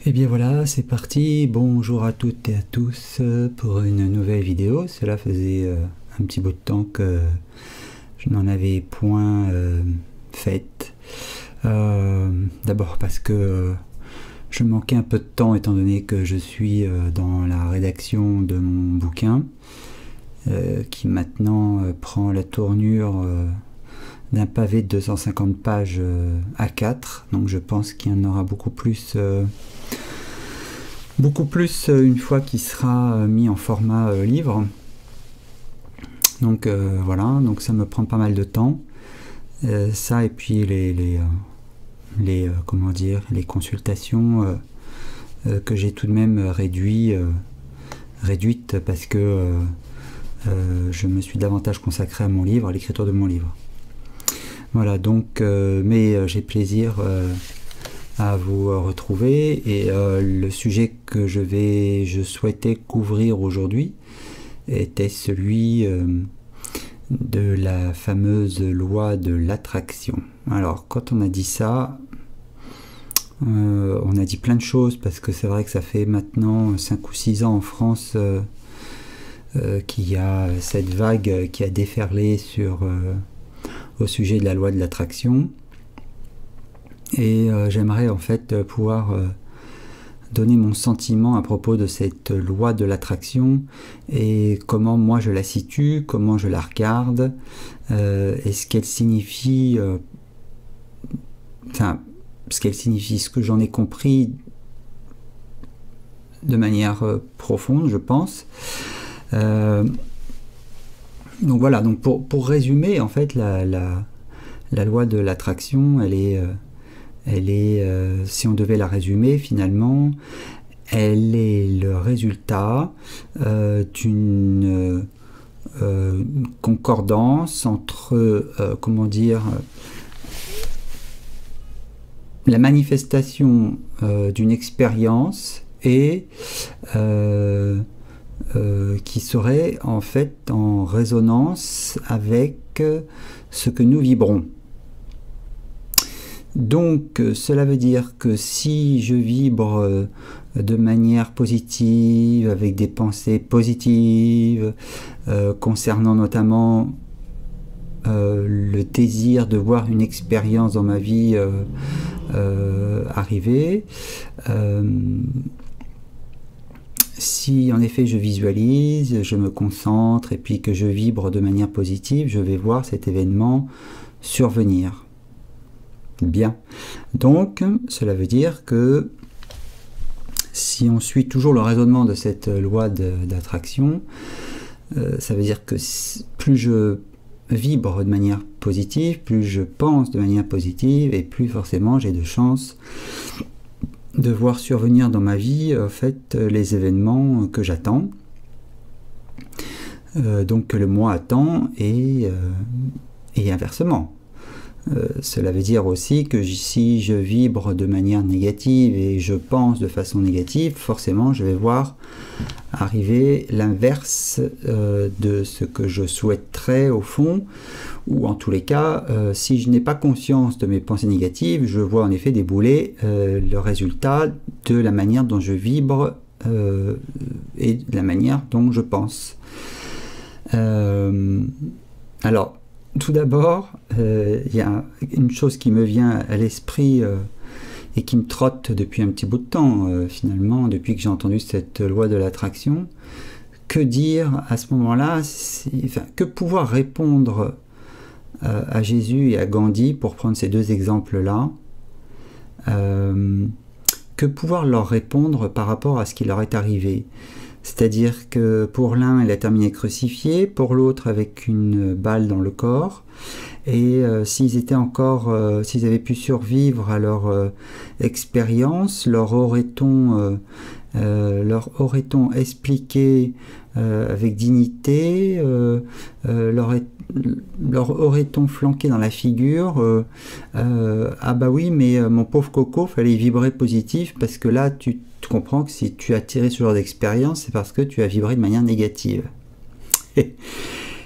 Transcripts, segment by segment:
Et bien voilà, c'est parti. Bonjour à toutes et à tous pour une nouvelle vidéo. Cela faisait un petit bout de temps que je n'en avais point faite. D'abord parce que je manquais un peu de temps étant donné que je suis dans la rédaction de mon bouquin qui maintenant prend la tournure d'un pavé de 250 pages A4. Donc je pense qu'il y en aura beaucoup plus une fois qu'il sera mis en format livre. Donc voilà, donc ça me prend pas mal de temps. Ça et puis comment dire, les consultations que j'ai tout de même réduites parce que je me suis davantage consacré à mon livre, à l'écriture de mon livre. Voilà, donc mais j'ai plaisir à vous retrouver et le sujet que je souhaitais couvrir aujourd'hui était celui de la fameuse loi de l'attraction. Alors quand on a dit ça, on a dit plein de choses parce que c'est vrai que ça fait maintenant 5 ou 6 ans en France qu'il y a cette vague qui a déferlé au sujet de la loi de l'attraction. Et j'aimerais en fait pouvoir donner mon sentiment à propos de cette loi de l'attraction et comment moi je la situe, comment je la regarde, et ce qu'elle signifie, ce que j'en ai compris de manière profonde, je pense. Donc voilà, donc pour résumer, en fait, la loi de l'attraction, elle est, si on devait la résumer finalement, elle est le résultat d'une concordance entre, comment dire, la manifestation d'une expérience et qui serait en fait en résonance avec ce que nous vibrons. Donc cela veut dire que si je vibre de manière positive, avec des pensées positives, concernant notamment le désir de voir une expérience dans ma vie arriver, si en effet je visualise, je me concentre et puis que je vibre de manière positive, je vais voir cet événement survenir. Bien, donc cela veut dire que si on suit toujours le raisonnement de cette loi d'attraction, ça veut dire que plus je vibre de manière positive, plus je pense de manière positive et plus forcément j'ai de chances de voir survenir dans ma vie en fait les événements que j'attends, donc que le moi attend et inversement. Cela veut dire aussi que si je vibre de manière négative et je pense de façon négative, forcément je vais voir arriver l'inverse de ce que je souhaiterais au fond, ou en tous les cas, si je n'ai pas conscience de mes pensées négatives, je vois en effet débouler le résultat de la manière dont je vibre et de la manière dont je pense. Alors, tout d'abord, il y a une chose qui me vient à l'esprit et qui me trotte depuis un petit bout de temps, finalement, depuis que j'ai entendu cette loi de l'attraction. Que dire à ce moment-là, que pouvoir répondre à Jésus et à Gandhi, pour prendre ces deux exemples-là, que pouvoir leur répondre par rapport à ce qui leur est arrivé. C'est-à-dire que pour l'un, il a terminé crucifié, pour l'autre avec une balle dans le corps. Et s'ils avaient pu survivre à leur expérience, leur aurait-on expliqué avec dignité, leur aurait-on flanqué dans la figure ah bah oui, mais mon pauvre coco, fallait vibrer positif parce que là tu comprends que si tu as tiré ce genre d'expérience, c'est parce que tu as vibré de manière négative.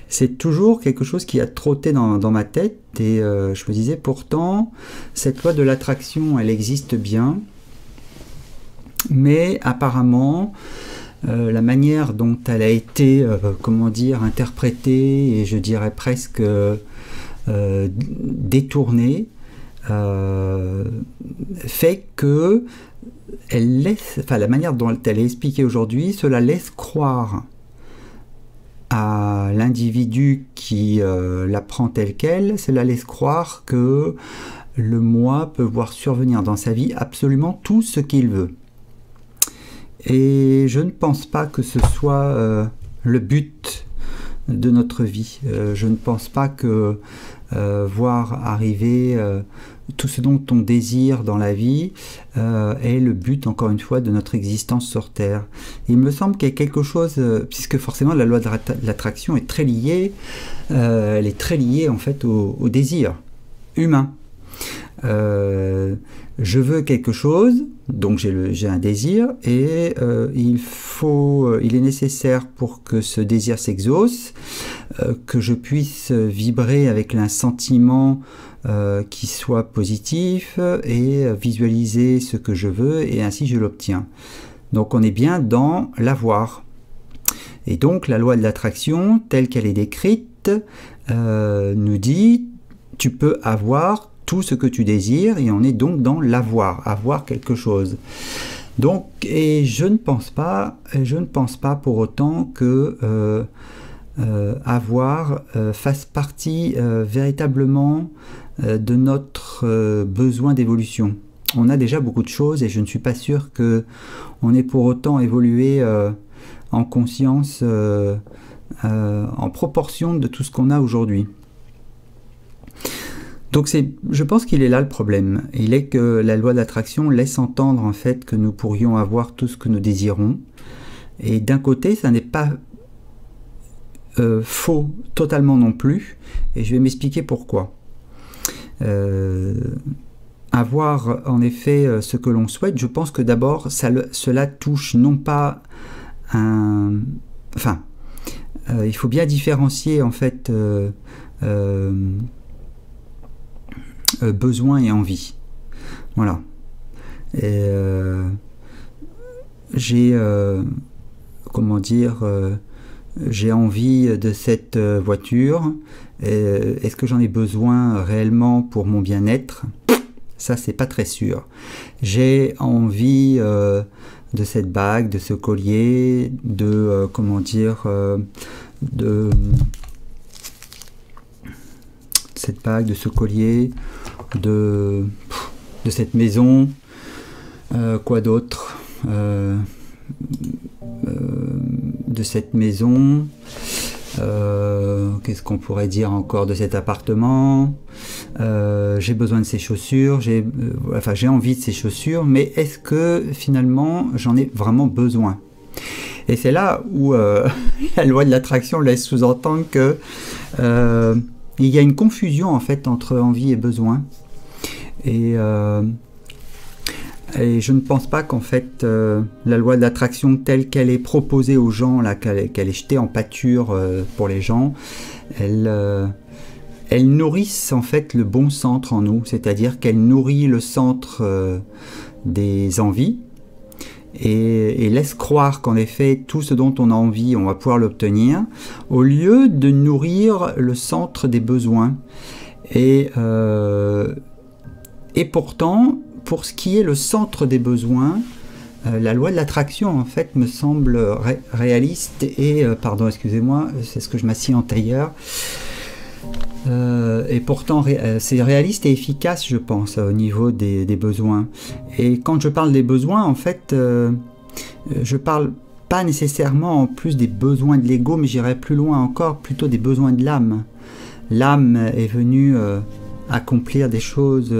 C'est toujours quelque chose qui a trotté dans ma tête et je me disais pourtant cette loi de l'attraction elle existe bien Mais apparemment, la manière dont elle a été, comment dire, interprétée, et je dirais presque détournée, fait que elle laisse, enfin, la manière dont elle est expliquée aujourd'hui, cela laisse croire à l'individu qui l'apprend tel quel, cela laisse croire que le moi peut voir survenir dans sa vie absolument tout ce qu'il veut. Et je ne pense pas que ce soit le but de notre vie. Je ne pense pas que voir arriver tout ce dont on désire dans la vie est le but, encore une fois, de notre existence sur Terre. Il me semble qu'il y a quelque chose, puisque forcément la loi de l'attraction est très liée, elle est très liée en fait au désir humain. Je veux quelque chose, donc j'ai un désir, et il est nécessaire pour que ce désir s'exauce, que je puisse vibrer avec un sentiment qui soit positif et visualiser ce que je veux, et ainsi je l'obtiens. Donc on est bien dans l'avoir. Et donc la loi de l'attraction, telle qu'elle est décrite, nous dit tu peux avoir tout ce que tu désires, et on est donc dans l'avoir, avoir quelque chose. Donc, et je ne pense pas pour autant que avoir fasse partie véritablement de notre besoin d'évolution. On a déjà beaucoup de choses, et je ne suis pas sûr que on ait pour autant évolué en conscience en proportion de tout ce qu'on a aujourd'hui. Donc je pense qu'il est là le problème. Il est que la loi de l'attraction laisse entendre en fait que nous pourrions avoir tout ce que nous désirons. Et d'un côté, ça n'est pas faux totalement non plus. Et je vais m'expliquer pourquoi. Avoir en effet ce que l'on souhaite, je pense que d'abord cela touche non pas un... Enfin, il faut bien différencier en fait... besoin et envie. Voilà. Et j'ai comment dire, j'ai envie de cette voiture. Est-ce que j'en ai besoin réellement pour mon bien-être? Ça, c'est pas très sûr. J'ai envie de cette bague, de ce collier, de comment dire, de cette bague, de ce collier, de cette maison, quoi d'autre, de cette maison, qu'est-ce qu'on pourrait dire encore, de cet appartement, j'ai besoin de ces chaussures, enfin j'ai envie de ces chaussures, mais est-ce que finalement j'en ai vraiment besoin? Et c'est là où la loi de l'attraction laisse sous-entendre que il y a une confusion en fait entre envie et besoin, et je ne pense pas qu'en fait la loi de l'attraction telle qu'elle est proposée aux gens, qu'elle est jetée en pâture pour les gens, elle nourrisse en fait le bon centre en nous, c'est-à-dire qu'elle nourrit le centre des envies, et laisse croire qu'en effet tout ce dont on a envie on va pouvoir l'obtenir, au lieu de nourrir le centre des besoins. Et pourtant, pour ce qui est le centre des besoins, la loi de l'attraction en fait me semble réaliste et pardon, excusez-moi, c'est ce que je m'assieds en tailleur. Et pourtant c'est réaliste et efficace, je pense, au niveau des besoins. Et quand je parle des besoins, en fait, je parle pas nécessairement en plus des besoins de l'ego, mais j'irai plus loin encore, plutôt des besoins de l'âme. L'âme est venue accomplir des choses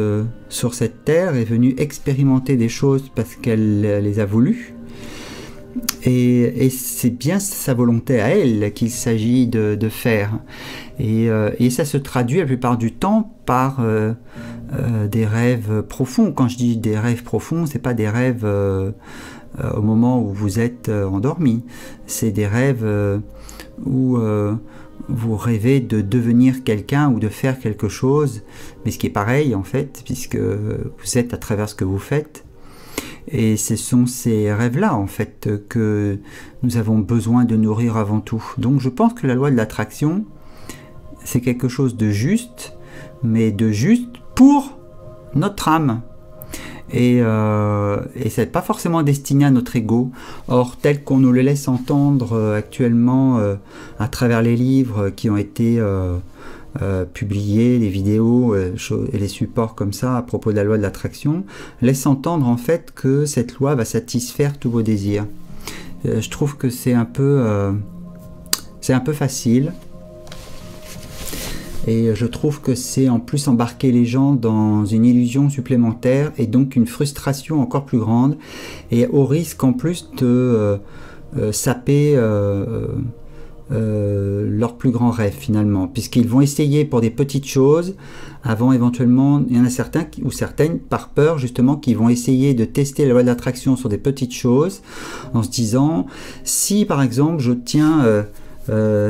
sur cette terre, est venue expérimenter des choses parce qu'elle les a voulues. Et c'est bien sa volonté à elle qu'il s'agit de faire. Et ça se traduit la plupart du temps par des rêves profonds. Quand je dis des rêves profonds, c'est pas des rêves au moment où vous êtes endormi. C'est des rêves où vous rêvez de devenir quelqu'un ou de faire quelque chose, mais ce qui est pareil en fait, puisque vous êtes à travers ce que vous faites. Et ce sont ces rêves-là, en fait, que nous avons besoin de nourrir avant tout. Donc je pense que la loi de l'attraction, c'est quelque chose de juste, mais de juste pour notre âme. Et c'est pas forcément destiné à notre ego. Or, tel qu'on nous le laisse entendre actuellement à travers les livres qui ont été publiés, les vidéos et les supports comme ça à propos de la loi de l'attraction, laisse entendre en fait que cette loi va satisfaire tous vos désirs. Je trouve que c'est un peu facile. Et je trouve que c'est en plus embarquer les gens dans une illusion supplémentaire et donc une frustration encore plus grande, et au risque en plus de saper leur plus grand rêve finalement, puisqu'ils vont essayer pour des petites choses avant éventuellement, il y en a certains ou certaines par peur justement qui vont essayer de tester la loi de l'attraction sur des petites choses en se disant, si par exemple je tiens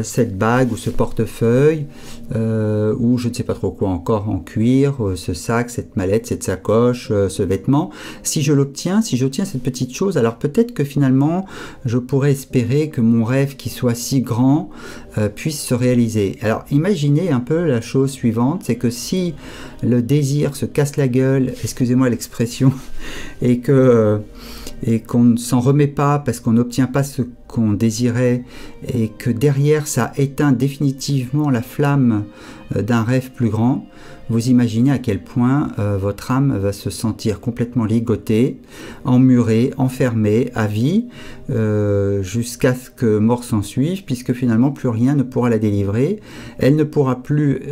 cette bague ou ce portefeuille ou je ne sais pas trop quoi encore en cuir, ce sac, cette mallette, cette sacoche, ce vêtement, si je l'obtiens, si j'obtiens cette petite chose, alors peut-être que finalement je pourrais espérer que mon rêve qui soit si grand puisse se réaliser. Alors imaginez un peu la chose suivante, c'est que si le désir se casse la gueule, excusez-moi l'expression, et qu'on ne s'en remet pas parce qu'on n'obtient pas ce qu'on désirait, et que derrière ça éteint définitivement la flamme d'un rêve plus grand, vous imaginez à quel point votre âme va se sentir complètement ligotée, emmurée, enfermée à vie, jusqu'à ce que mort s'en suive, puisque finalement plus rien ne pourra la délivrer. Elle ne pourra plus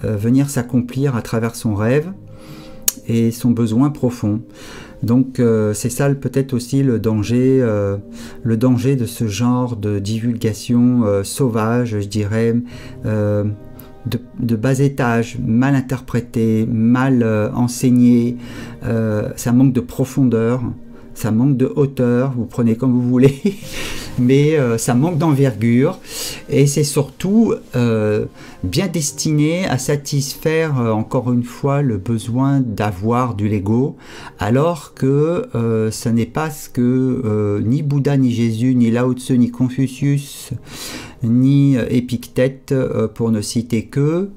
venir s'accomplir à travers son rêve et son besoin profond. Donc c'est ça peut-être aussi le danger de ce genre de divulgation sauvage, je dirais, de bas étage, mal interprété, mal enseigné. Ça manque de profondeur, ça manque de hauteur, vous prenez comme vous voulez, mais ça manque d'envergure, et c'est surtout bien destiné à satisfaire encore une fois le besoin d'avoir du Lego, alors que ça n'est pas ce que ni Bouddha, ni Jésus, ni Lao Tse, ni Confucius, ni Épictète, pour ne citer que,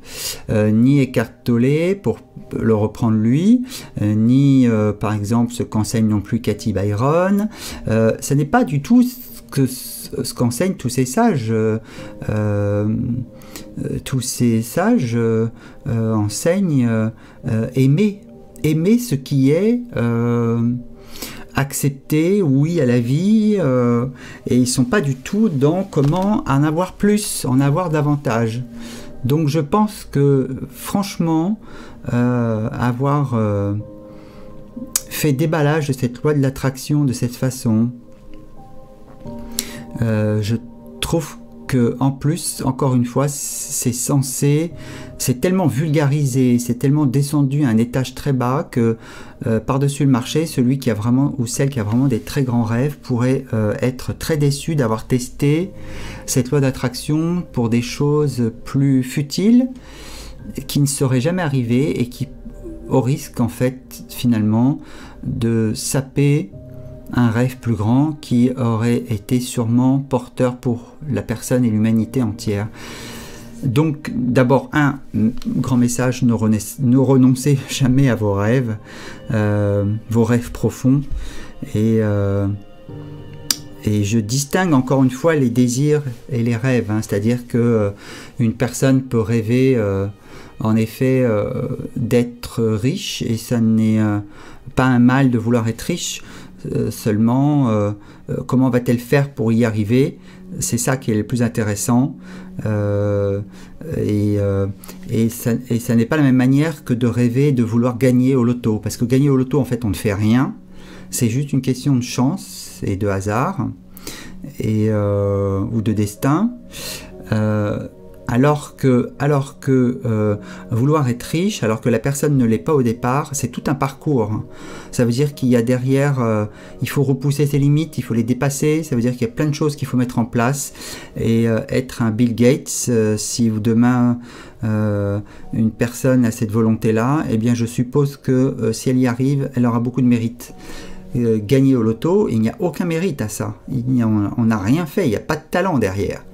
ni Eckhart Tolle, pour le reprendre lui, ni par exemple ce qu'enseigne non plus Cathy Byron. Ce n'est pas du tout ce qu'enseignent tous ces sages. Tous ces sages enseignent aimer ce qui est, accepter oui à la vie, et ils ne sont pas du tout dans comment en avoir plus, en avoir davantage. Donc je pense que franchement avoir fait déballage de cette loi de l'attraction de cette façon, je trouve que en plus, encore une fois, c'est tellement vulgarisé, c'est tellement descendu à un étage très bas que par-dessus le marché, celui qui a vraiment, ou celle qui a vraiment des très grands rêves pourrait être très déçu d'avoir testé cette loi d'attraction pour des choses plus futiles qui ne seraient jamais arrivées et qui, au risque en fait finalement de saper un rêve plus grand qui aurait été sûrement porteur pour la personne et l'humanité entière. Donc d'abord, un grand message, ne renoncez jamais à vos rêves profonds, et je distingue encore une fois les désirs et les rêves, hein, c'est-à-dire que une personne peut rêver en effet d'être riche, et ça n'est pas un mal de vouloir être riche. Seulement, comment va-t-elle faire pour y arriver? C'est ça qui est le plus intéressant, et ça n'est pas la même manière que de rêver de vouloir gagner au loto, parce que gagner au loto, en fait, on ne fait rien, c'est juste une question de chance et de hasard, ou de destin. alors que vouloir être riche, alors que la personne ne l'est pas au départ, c'est tout un parcours. Ça veut dire qu'il y a derrière, il faut repousser ses limites, il faut les dépasser, ça veut dire qu'il y a plein de choses qu'il faut mettre en place. Et être un Bill Gates, si demain une personne a cette volonté-là, eh bien je suppose que si elle y arrive, elle aura beaucoup de mérite. Gagner au loto, il n'y a aucun mérite à ça. On n'a rien fait, il n'y a pas de talent derrière.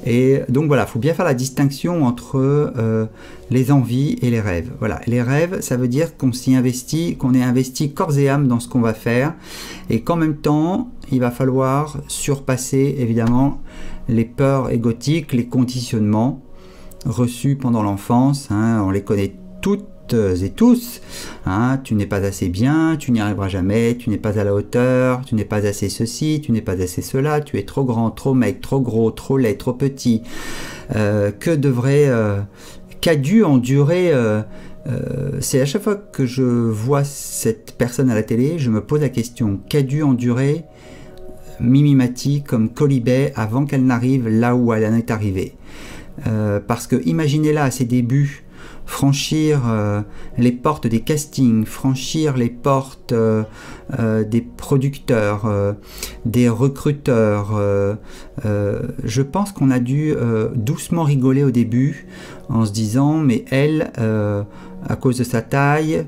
Et donc voilà, il faut bien faire la distinction entre les envies et les rêves. Voilà, les rêves, ça veut dire qu'on s'y investit, qu'on est investi corps et âme dans ce qu'on va faire, et qu'en même temps, il va falloir surpasser évidemment les peurs égotiques, les conditionnements reçus pendant l'enfance. On les connaît toutes et tous. Tu n'es pas assez bien, tu n'y arriveras jamais, tu n'es pas à la hauteur, tu n'es pas assez ceci, tu n'es pas assez cela, tu es trop grand, trop maigre, trop gros, trop laid, trop petit. Qu'a dû endurer c'est à chaque fois que je vois cette personne à la télé, je me pose la question, qu'a dû endurer Mimi Mati comme Colibet avant qu'elle n'arrive là où elle en est arrivée. Parce que imaginez-la à ses débuts, franchir les portes des castings, franchir les portes des producteurs, des recruteurs. Je pense qu'on a dû doucement rigoler au début en se disant mais elle, à cause de sa taille,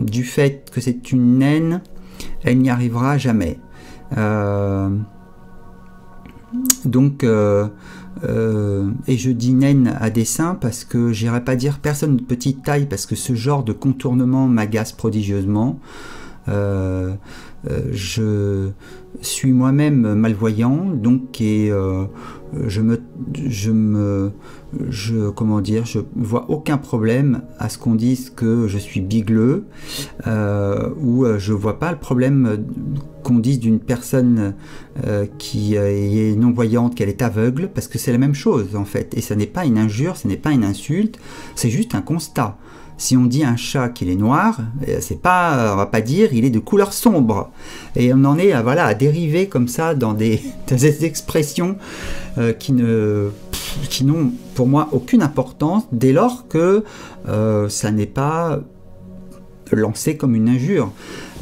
du fait que c'est une naine, elle n'y arrivera jamais. Et je dis naine à dessein parce que j'irai pas dire personne de petite taille parce que ce genre de contournement m'agace prodigieusement. Je suis moi-même malvoyant, donc je vois aucun problème à ce qu'on dise que je suis bigleux, ou je vois pas le problème qu'on dise d'une personne qui est non-voyante qu'elle est aveugle, parce que c'est la même chose en fait, et ça n'est pas une injure, ce n'est pas une insulte, c'est juste un constat. Si on dit à un chat qu'il est noir, c'est pas, on va pas dire il est de couleur sombre. Et on en est à dériver comme ça dans des expressions qui n'ont pour moi aucune importance dès lors que ça n'est pas lancé comme une injure.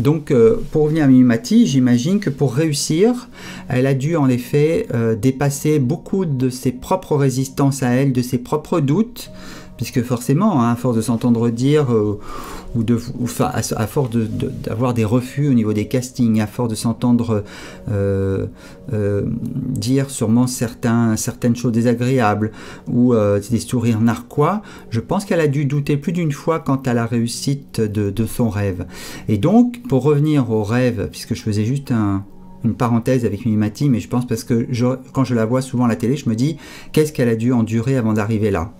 Donc pour revenir à Mimi Mati, j'imagine que pour réussir, elle a dû en effet dépasser beaucoup de ses propres résistances à elle, de ses propres doutes, puisque forcément, à force de s'entendre dire, à force d'avoir des refus au niveau des castings, à force de s'entendre dire sûrement certaines choses désagréables, ou des sourires narquois, je pense qu'elle a dû douter plus d'une fois quant à la réussite de son rêve. Et donc, pour revenir au rêve, puisque je faisais juste une parenthèse avec Mimi Mati, mais je pense parce que quand je la vois souvent à la télé, je me dis qu'est-ce qu'elle a dû endurer avant d'arriver là.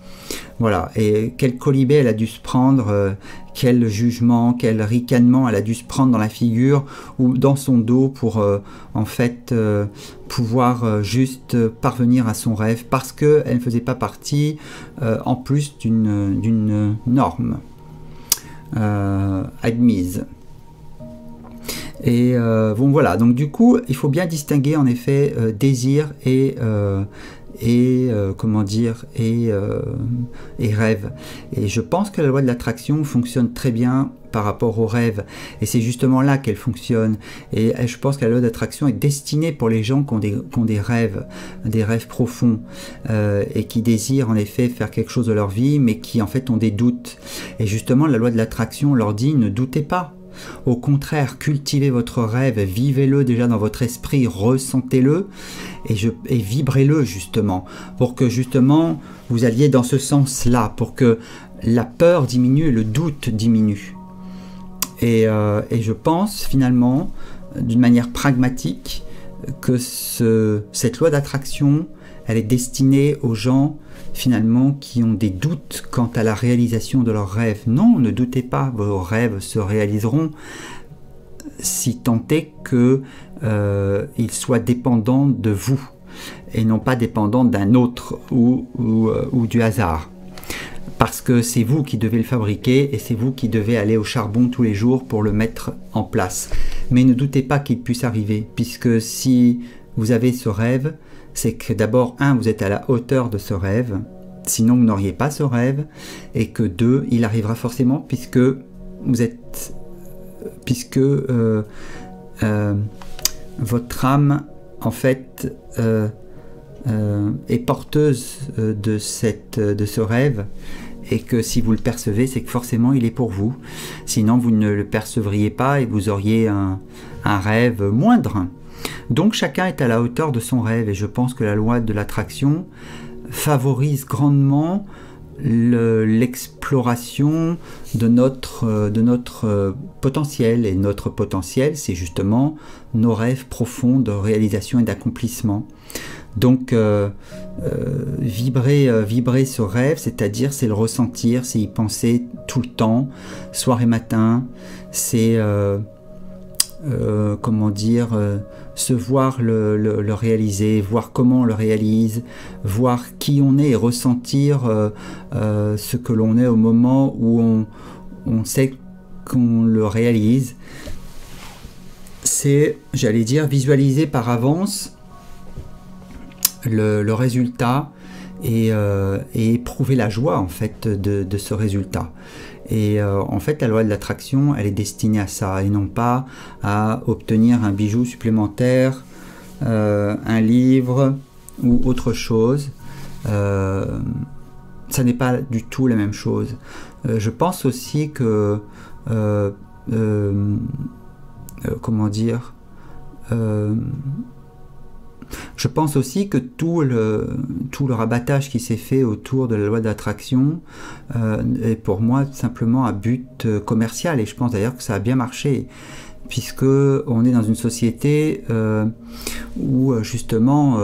Voilà, et quel colibet elle a dû se prendre, quel jugement, quel ricanement elle a dû se prendre dans la figure ou dans son dos pour en fait pouvoir juste parvenir à son rêve, parce qu'elle ne faisait pas partie en plus d'une norme admise. Et bon voilà, donc du coup il faut bien distinguer en effet désir et rêve. Et je pense que la loi de l'attraction fonctionne très bien par rapport au rêve, et c'est justement là qu'elle fonctionne. Et je pense que la loi d'attraction est destinée pour les gens qui ont des rêves profonds, et qui désirent en effet faire quelque chose de leur vie, mais qui en fait ont des doutes. Et justement la loi de l'attraction leur dit ne doutez pas. Au contraire, cultivez votre rêve, vivez-le déjà dans votre esprit, ressentez-le et vibrez-le justement, pour que justement vous alliez dans ce sens-là, pour que la peur diminue et le doute diminue. Et je pense finalement, d'une manière pragmatique, que cette loi d'attraction, elle est destinée aux gens finalement qui ont des doutes quant à la réalisation de leurs rêves. Non, ne doutez pas, vos rêves se réaliseront, si tant est qu'ils soient dépendants de vous et non pas dépendants d'un autre ou du hasard. Parce que c'est vous qui devez le fabriquer et c'est vous qui devez aller au charbon tous les jours pour le mettre en place. Mais ne doutez pas qu'il puisse arriver, puisque si vous avez ce rêve, c'est que d'abord, un, vous êtes à la hauteur de ce rêve, sinon vous n'auriez pas ce rêve, et que deux, il arrivera forcément puisque vous êtes, puisque votre âme, en fait, est porteuse de ce rêve, et que si vous le percevez, c'est que forcément il est pour vous. Sinon, vous ne le percevriez pas et vous auriez un rêve moindre. Donc chacun est à la hauteur de son rêve, et je pense que la loi de l'attraction favorise grandement l'exploration de notre potentiel. Et notre potentiel, c'est justement nos rêves profonds de réalisation et d'accomplissement. Donc vibrer ce rêve, c'est-à-dire c'est le ressentir, c'est y penser tout le temps, soir et matin, c'est comment dire, se voir le réaliser, voir comment on le réalise, voir qui on est et ressentir ce que l'on est au moment où on sait qu'on le réalise. C'est, j'allais dire, visualiser par avance le résultat et éprouver la joie en fait de ce résultat. Et en fait, la loi de l'attraction, elle est destinée à ça, et non pas à obtenir un bijou supplémentaire, un livre ou autre chose. Ça n'est pas du tout la même chose. Je pense aussi que, comment dire, je pense aussi que tout le rabattage qui s'est fait autour de la loi d'attraction est pour moi simplement à but commercial, et je pense d'ailleurs que ça a bien marché, puisque on est dans une société où justement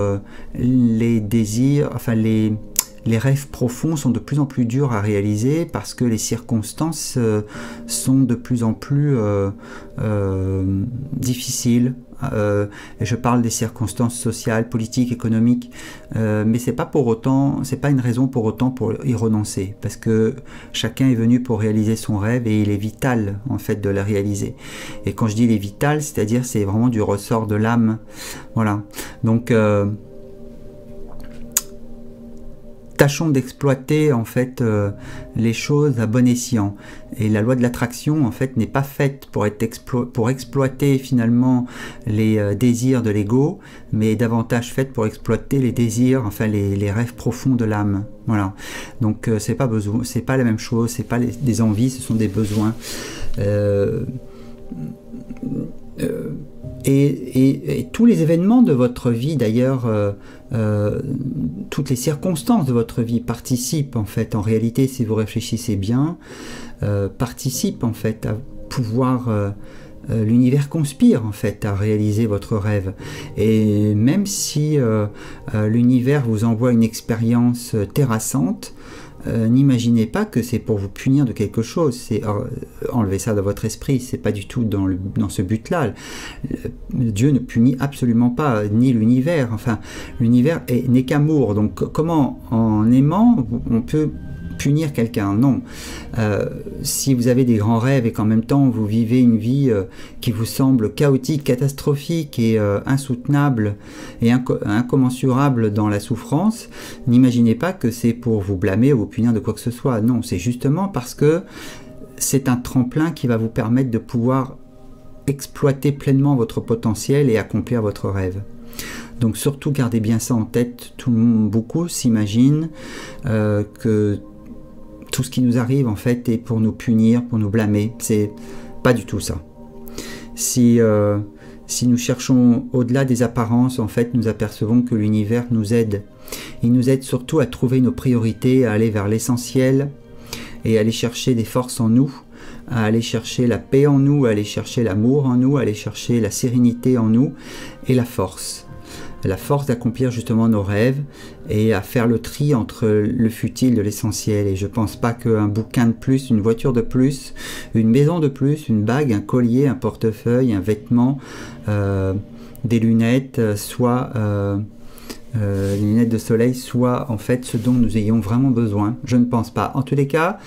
les désirs, enfin les rêves profonds sont de plus en plus durs à réaliser parce que les circonstances sont de plus en plus difficiles. Et je parle des circonstances sociales, politiques, économiques, mais c'est pas pour autant, c'est pas une raison pour autant pour y renoncer, parce que chacun est venu pour réaliser son rêve et il est vital en fait de le réaliser. Et quand je dis il est vital, c'est-à-dire c'est vraiment du ressort de l'âme, voilà. Donc tâchons d'exploiter en fait les choses à bon escient. Et la loi de l'attraction en fait n'est pas faite pour exploiter finalement les désirs de l'ego, mais davantage faite pour exploiter les désirs, enfin les rêves profonds de l'âme. Voilà. Donc c'est pas la même chose, c'est pas des envies, ce sont des besoins. Et tous les événements de votre vie d'ailleurs, toutes les circonstances de votre vie participent en fait, en réalité si vous réfléchissez bien, participent en fait à pouvoir, l'univers conspire en fait à réaliser votre rêve. Et même si l'univers vous envoie une expérience terrassante, n'imaginez pas que c'est pour vous punir de quelque chose, c'est enlevez ça de votre esprit, c'est pas du tout dans ce but-là. Dieu ne punit absolument pas, ni l'univers, enfin l'univers n'est qu'amour, donc comment en aimant on peut punir quelqu'un? Non. Si vous avez des grands rêves et qu'en même temps vous vivez une vie qui vous semble chaotique, catastrophique et insoutenable et incommensurable dans la souffrance, n'imaginez pas que c'est pour vous blâmer ou vous punir de quoi que ce soit. Non, c'est justement parce que c'est un tremplin qui va vous permettre de pouvoir exploiter pleinement votre potentiel et accomplir votre rêve. Donc surtout gardez bien ça en tête. Beaucoup s'imaginent que tout ce qui nous arrive en fait est pour nous punir, pour nous blâmer. C'est pas du tout ça. Si nous cherchons au-delà des apparences, en fait, nous apercevons que l'univers nous aide. Il nous aide surtout à trouver nos priorités, à aller vers l'essentiel et à aller chercher des forces en nous, à aller chercher la paix en nous, à aller chercher l'amour en nous, à aller chercher la sérénité en nous et la force d'accomplir justement nos rêves et à faire le tri entre le futile de l'essentiel. Et je pense pas qu'un bouquin de plus, une voiture de plus, une maison de plus, une bague, un collier, un portefeuille, un vêtement, des lunettes soit les lunettes de soleil soient en fait ce dont nous ayons vraiment besoin. Je ne pense pas. En tous les cas,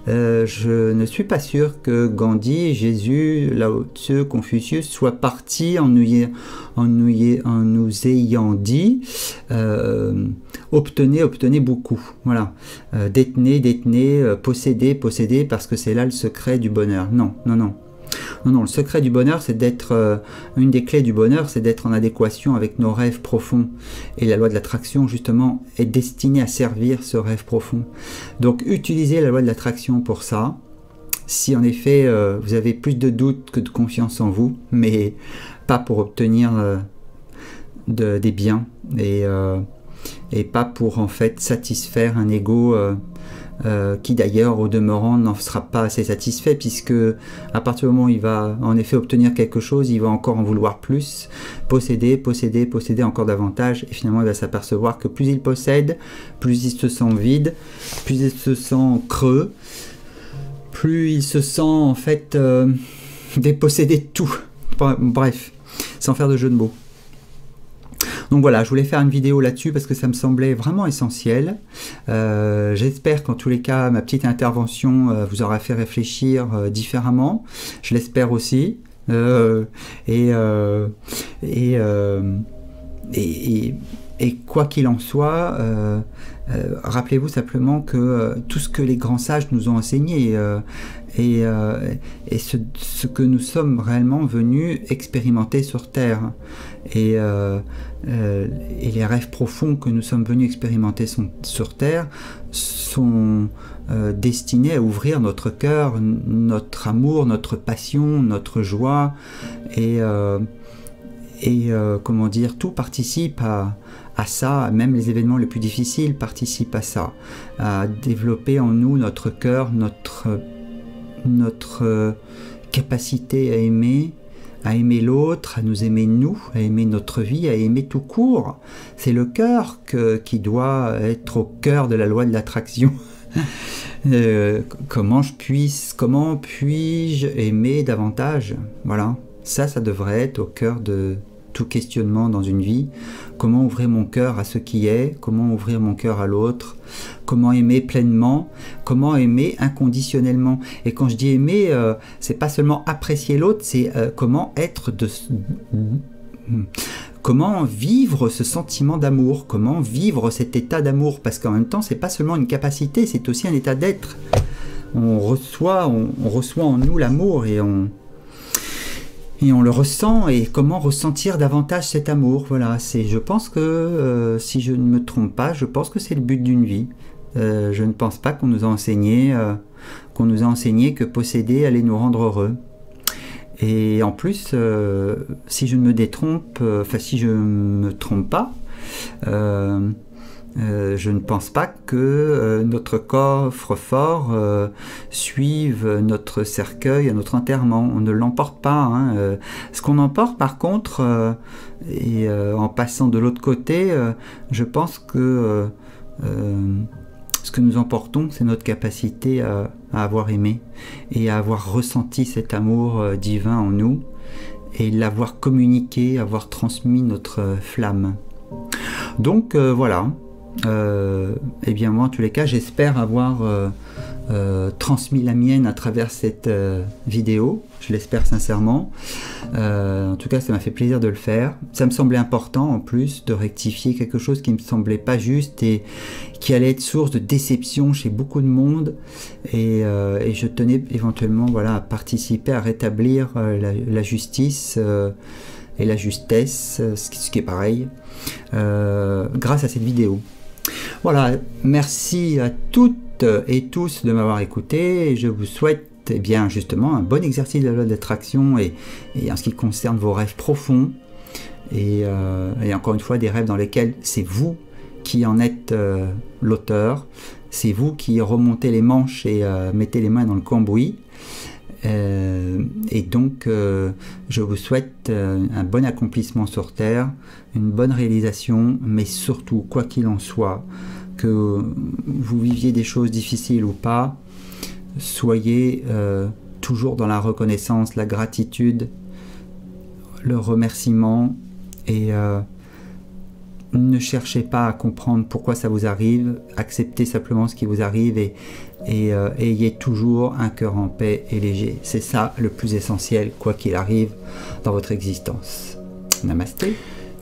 je ne suis pas sûr que Gandhi, Jésus, Lao Tzu, Confucius soient partis en nous ayant dit obtenez beaucoup. Voilà. Détenez, possédez, parce que c'est là le secret du bonheur. Non, le secret du bonheur, c'est d'être, une des clés du bonheur, c'est d'être en adéquation avec nos rêves profonds. Et la loi de l'attraction, justement, est destinée à servir ce rêve profond. Donc, utilisez la loi de l'attraction pour ça. Si en effet, vous avez plus de doutes que de confiance en vous, mais pas pour obtenir des biens et pas pour, en fait, satisfaire un ego qui d'ailleurs au demeurant n'en sera pas assez satisfait, puisque à partir du moment où il va en effet obtenir quelque chose, il va encore en vouloir plus, posséder encore davantage, et finalement il va s'apercevoir que plus il possède, plus il se sent vide, plus il se sent creux, plus il se sent en fait dépossédé de tout. Bref, sans faire de jeu de mots. Donc voilà, je voulais faire une vidéo là-dessus parce que ça me semblait vraiment essentiel. J'espère qu'en tous les cas, ma petite intervention vous aura fait réfléchir différemment. Je l'espère aussi. Et quoi qu'il en soit, rappelez-vous simplement que tout ce que les grands sages nous ont enseigné et ce que nous sommes réellement venus expérimenter sur Terre et les rêves profonds que nous sommes venus expérimenter sur Terre sont destinés à ouvrir notre cœur, notre amour, notre passion, notre joie et comment dire, tout participe à ça, même les événements les plus difficiles participent à ça, à développer en nous notre cœur, notre capacité à aimer l'autre, à nous aimer nous, à aimer notre vie, à aimer tout court. C'est le cœur qui doit être au cœur de la loi de l'attraction. Comment puis-je aimer davantage? Voilà, ça devrait être au cœur de tout questionnement dans une vie. Comment ouvrir mon cœur à ce qui est, comment ouvrir mon cœur à l'autre, comment aimer pleinement, comment aimer inconditionnellement. Et quand je dis aimer, c'est pas seulement apprécier l'autre, c'est comment vivre ce sentiment d'amour, comment vivre cet état d'amour, parce qu'en même temps, c'est pas seulement une capacité, c'est aussi un état d'être. On reçoit en nous l'amour et on le ressent, et comment ressentir davantage cet amour. Voilà, je pense que, si je ne me trompe pas, je pense que c'est le but d'une vie. Je ne pense pas qu'on nous a enseigné que posséder allait nous rendre heureux. Et en plus, si je ne me détrompe, si je ne me trompe pas, je ne pense pas que notre coffre-fort suive notre cercueil à notre enterrement. On ne l'emporte pas. Hein. Ce qu'on emporte par contre, en passant de l'autre côté, je pense que ce que nous emportons, c'est notre capacité à avoir aimé et à avoir ressenti cet amour divin en nous et l'avoir communiqué, avoir transmis notre flamme. Donc voilà. Eh bien moi en tous les cas j'espère avoir transmis la mienne à travers cette vidéo, je l'espère sincèrement. En tout cas ça m'a fait plaisir de le faire, ça me semblait important en plus de rectifier quelque chose qui me semblait pas juste et qui allait être source de déception chez beaucoup de monde, et je tenais éventuellement voilà, à participer à rétablir la justice et la justesse, ce qui est pareil, grâce à cette vidéo. Voilà, merci à toutes et tous de m'avoir écouté, et je vous souhaite eh bien justement un bon exercice de la loi d'attraction et en ce qui concerne vos rêves profonds, et encore une fois des rêves dans lesquels c'est vous qui en êtes l'auteur, c'est vous qui remontez les manches et mettez les mains dans le cambouis. Et donc je vous souhaite un bon accomplissement sur Terre, une bonne réalisation, mais surtout, quoi qu'il en soit, que vous viviez des choses difficiles ou pas, soyez toujours dans la reconnaissance, la gratitude, le remerciement, et ne cherchez pas à comprendre pourquoi ça vous arrive, acceptez simplement ce qui vous arrive et ayez toujours un cœur en paix et léger. C'est ça le plus essentiel, quoi qu'il arrive dans votre existence. Namasté.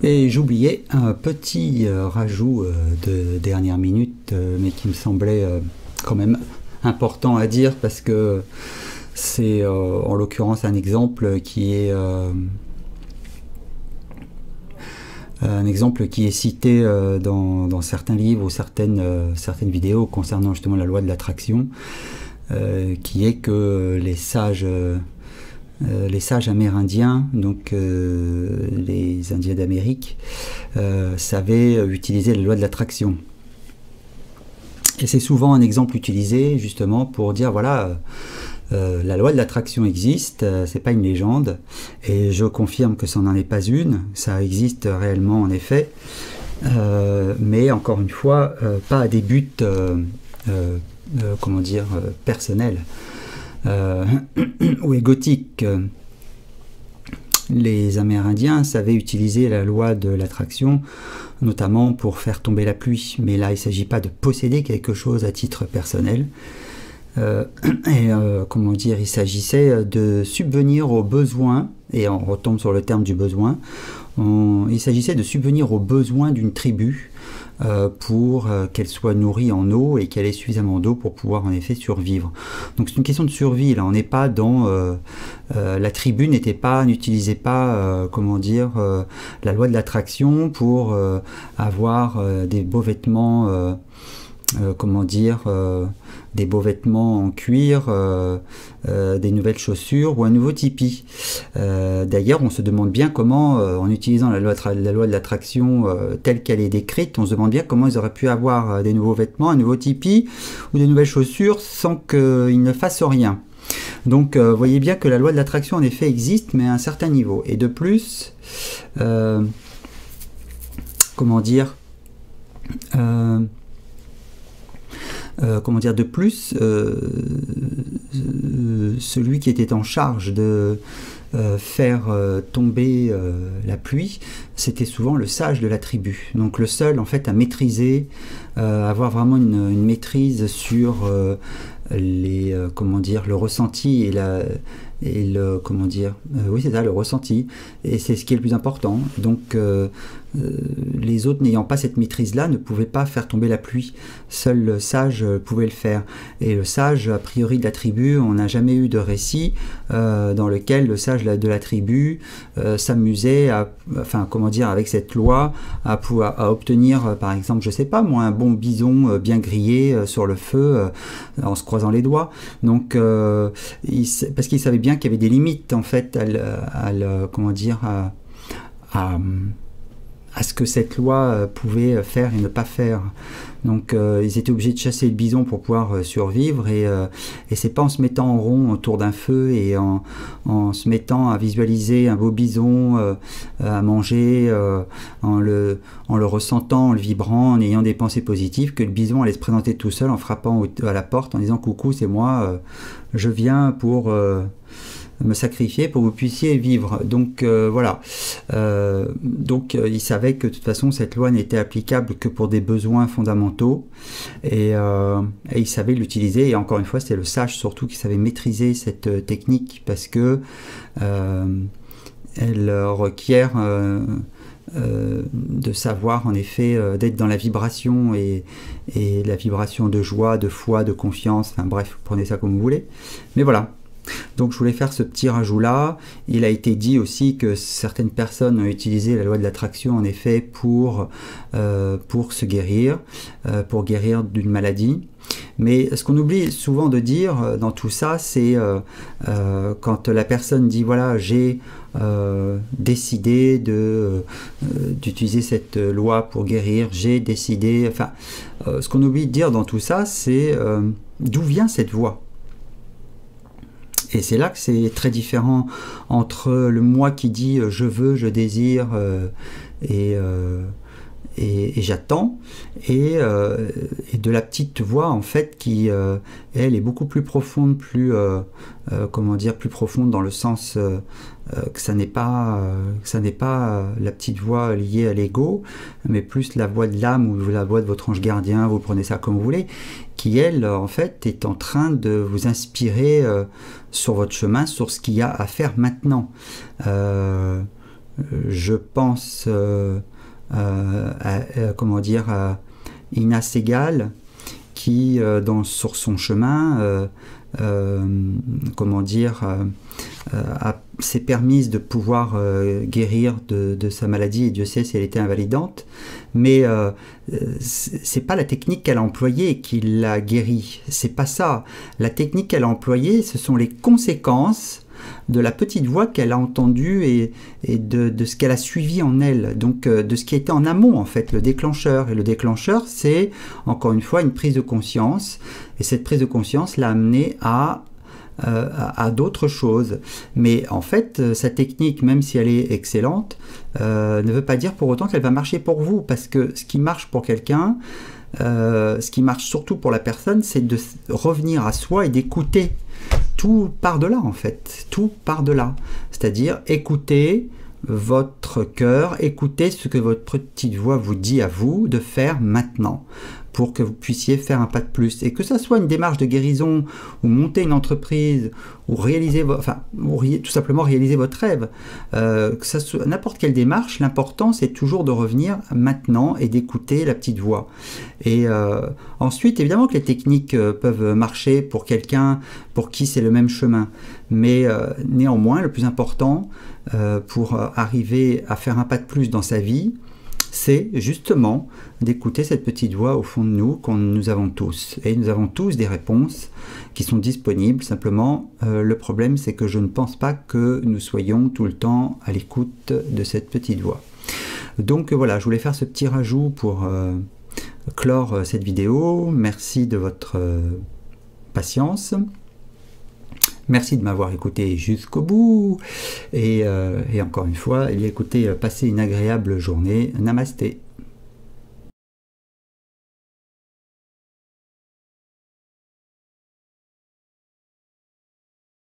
Et j'oubliais un petit rajout de dernière minute, mais qui me semblait quand même important à dire, parce que c'est en l'occurrence un exemple qui est cité dans certains livres ou certaines vidéos concernant justement la loi de l'attraction, qui est que les sages amérindiens, donc les Indiens d'Amérique, savaient utiliser la loi de l'attraction. Et c'est souvent un exemple utilisé justement pour dire voilà, la loi de l'attraction existe, c'est pas une légende, et je confirme que ça n'en est pas une, ça existe réellement en effet, mais encore une fois, pas à des buts comment dire, personnels ou égotiques. Les Amérindiens savaient utiliser la loi de l'attraction, notamment pour faire tomber la pluie. Mais là, il ne s'agit pas de posséder quelque chose à titre personnel. Comment dire, il s'agissait de subvenir aux besoins, et on retombe sur le terme du besoin, il s'agissait de subvenir aux besoins d'une tribu pour qu'elle soit nourrie en eau et qu'elle ait suffisamment d'eau pour pouvoir en effet survivre. Donc c'est une question de survie, là on n'est pas dans... la tribu n'utilisait pas, comment dire, la loi de l'attraction pour avoir des beaux vêtements... comment dire, des beaux vêtements en cuir, des nouvelles chaussures ou un nouveau tipi. D'ailleurs, on se demande bien comment, en utilisant la loi de l'attraction telle qu'elle est décrite, on se demande bien comment ils auraient pu avoir des nouveaux vêtements, un nouveau tipi ou des nouvelles chaussures sans qu'ils ne fassent rien. Donc, voyez bien que la loi de l'attraction, en effet, existe, mais à un certain niveau. Et de plus, comment dire... de plus, celui qui était en charge de faire tomber la pluie, c'était souvent le sage de la tribu. Donc le seul en fait à maîtriser, avoir vraiment une maîtrise sur comment dire, le ressenti et le comment dire, oui c'est ça, le ressenti, et c'est ce qui est le plus important. Donc les autres n'ayant pas cette maîtrise-là ne pouvaient pas faire tomber la pluie. Seul le sage pouvait le faire. Et le sage, a priori de la tribu, on n'a jamais eu de récit dans lequel le sage de la tribu s'amusait enfin comment dire, avec cette loi à obtenir, par exemple, je sais pas moi, un bon bison bien grillé sur le feu en se croisant les doigts. Donc parce qu'il savait bien qu'il y avait des limites en fait comment dire, à ce que cette loi pouvait faire et ne pas faire. Donc ils étaient obligés de chasser le bison pour pouvoir survivre, et c'est pas en se mettant en rond autour d'un feu et en se mettant à visualiser un beau bison à manger, en le ressentant, en le vibrant, en ayant des pensées positives, que le bison allait se présenter tout seul en frappant à la porte en disant coucou, c'est moi, je viens pour me sacrifier pour que vous puissiez vivre. Donc voilà. Donc il savait que de toute façon cette loi n'était applicable que pour des besoins fondamentaux, et il savait l'utiliser. Et encore une fois, c'était le sage surtout qui savait maîtriser cette technique, parce que elle requiert de savoir en effet d'être dans la vibration, et la vibration de joie, de foi, de confiance, enfin bref, prenez ça comme vous voulez. Mais voilà. Donc je voulais faire ce petit rajout là. Il a été dit aussi que certaines personnes ont utilisé la loi de l'attraction en effet pour se guérir, pour guérir d'une maladie. Mais ce qu'on oublie souvent de dire dans tout ça, c'est quand la personne dit voilà, j'ai décidé d'utiliser cette loi pour guérir, j'ai décidé, enfin ce qu'on oublie de dire dans tout ça, c'est d'où vient cette voix. Et c'est là que c'est très différent entre le moi qui dit je veux, je désire, et et j'attends, et de la petite voix en fait qui elle est beaucoup plus profonde, plus comment dire, plus profonde dans le sens que ça n'est pas la petite voix liée à l'ego, mais plus la voix de l'âme ou la voix de votre ange gardien, vous prenez ça comme vous voulez, qui elle en fait est en train de vous inspirer sur votre chemin, sur ce qu'il y a à faire maintenant. Je pense comment dire, à Ina Segal qui sur son chemin comment dire, s'est permise de pouvoir guérir de sa maladie, et Dieu sait si elle était invalidante, mais c'est pas la technique qu'elle a employée qui l'a guérie, c'est pas ça. La technique qu'elle a employée, ce sont les conséquences de la petite voix qu'elle a entendue et de ce qu'elle a suivi en elle, donc de ce qui était en amont en fait, le déclencheur. Et le déclencheur, c'est encore une fois une prise de conscience, et cette prise de conscience l'a amenée à d'autres choses. Mais en fait, sa technique, même si elle est excellente, ne veut pas dire pour autant qu'elle va marcher pour vous, parce que ce qui marche pour quelqu'un, ce qui marche surtout pour la personne, c'est de revenir à soi et d'écouter. Tout part de là en fait, tout part de là. C'est-à-dire écouter votre cœur, écoutez ce que votre petite voix vous dit à vous de faire maintenant, pour que vous puissiez faire un pas de plus. Et que ça soit une démarche de guérison, ou monter une entreprise, ou réaliser, tout simplement réaliser votre rêve, que ça soit n'importe quelle démarche, l'important c'est toujours de revenir maintenant et d'écouter la petite voix. Et ensuite, évidemment que les techniques peuvent marcher pour quelqu'un pour qui c'est le même chemin. Mais néanmoins, le plus important pour arriver à faire un pas de plus dans sa vie, c'est justement d'écouter cette petite voix au fond de nous que nous avons tous. Et nous avons tous des réponses qui sont disponibles. Simplement, le problème, c'est que je ne pense pas que nous soyons tout le temps à l'écoute de cette petite voix. Donc voilà, je voulais faire ce petit rajout pour clore cette vidéo. Merci de votre patience. Merci de m'avoir écouté jusqu'au bout. Et encore une fois, écoutez, passez une agréable journée. Namasté.